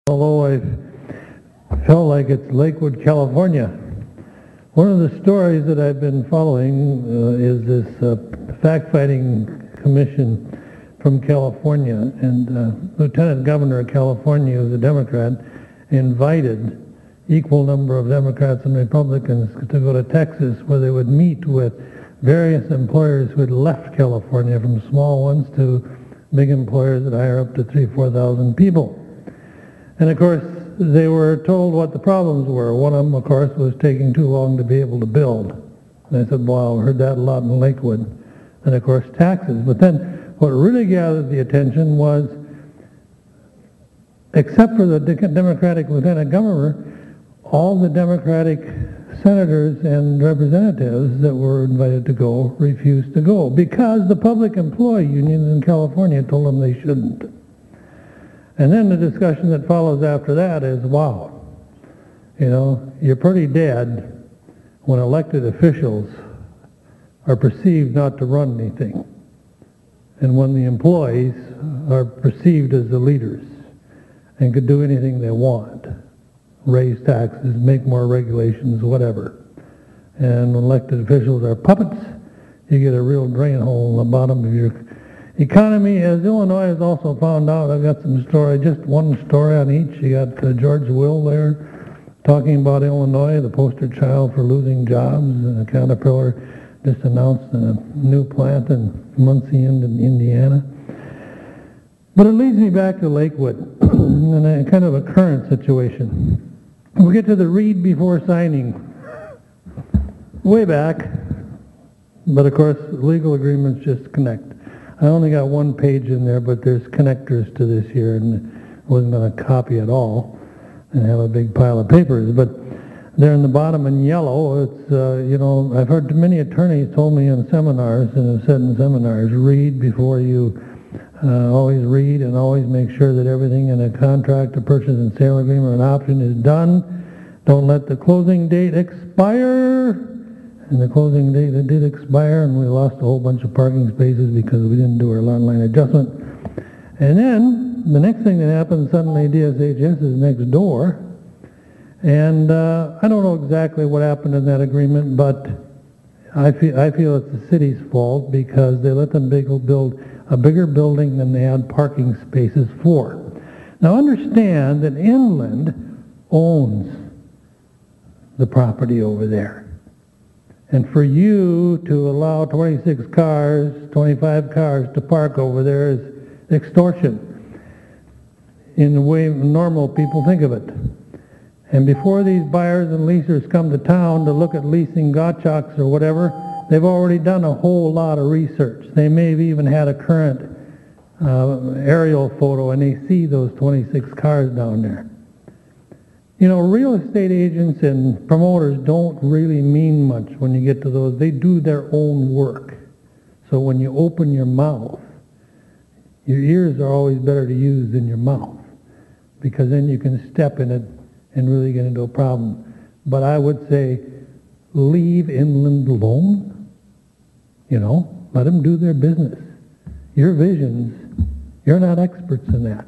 although I felt like it's Lakewood, California. One of the stories that I've been following is this fact-finding commission from California, and Lieutenant Governor of California, who's a Democrat, invited equal number of Democrats and Republicans to go to Texas, where they would meet with various employers who had left California, from small ones to big employers that hire up to 4,000 people. And of course, they were told what the problems were. One of them, of course, was taking too long to be able to build. And I said, well, I heard that a lot in Lakewood. And of course, taxes. But then what really gathered the attention was, except for the Democratic Lieutenant Governor, all the Democratic senators and representatives that were invited to go refused to go because the public employee unions in California told them they shouldn't. And then the discussion that follows after that is, wow, you know, you're pretty dead when elected officials are perceived not to run anything, and when the employees are perceived as the leaders and could do anything they want, raise taxes, make more regulations, whatever. And when elected officials are puppets, you get a real drain hole in the bottom of your economy. As Illinois has also found out, I've got some story, just one story on each. You got George Will there talking about Illinois, the poster child for losing jobs. Caterpillar just announced a new plant in Muncie, Indiana. But it leads me back to Lakewood and a kind of a current situation. We get to the read before signing. Way back, but of course legal agreements just connect. I only got one page in there, but there's connectors to this here, and I wasn't going to copy it all and have a big pile of papers. But there in the bottom in yellow, it's, you know, I've heard many attorneys told me in seminars, and have said in seminars, read before you, always read, and always make sure that everything in a contract, a purchase and sale agreement, or an option is done. Don't let the closing date expire. And the closing date, it did expire, and we lost a whole bunch of parking spaces because we didn't do our lot line adjustment. And then the next thing that happened, suddenly DSHS is next door. And I don't know exactly what happened in that agreement, but I feel it's the city's fault because they let them build a bigger building than they had parking spaces for. Now understand that Inland owns the property over there. And for you to allow 26 cars, 25 cars to park over there is extortion in the way normal people think of it. And before these buyers and leasers come to town to look at leasing gotchaks or whatever, they've already done a whole lot of research. They may have even had a current aerial photo, and they see those 26 cars down there. You know, real estate agents and promoters don't really mean much when you get to those. They do their own work. So when you open your mouth, your ears are always better to use than your mouth, because then you can step in it and really get into a problem. But I would say, leave Inland alone. You know, let them do their business. Your visions, you're not experts in that.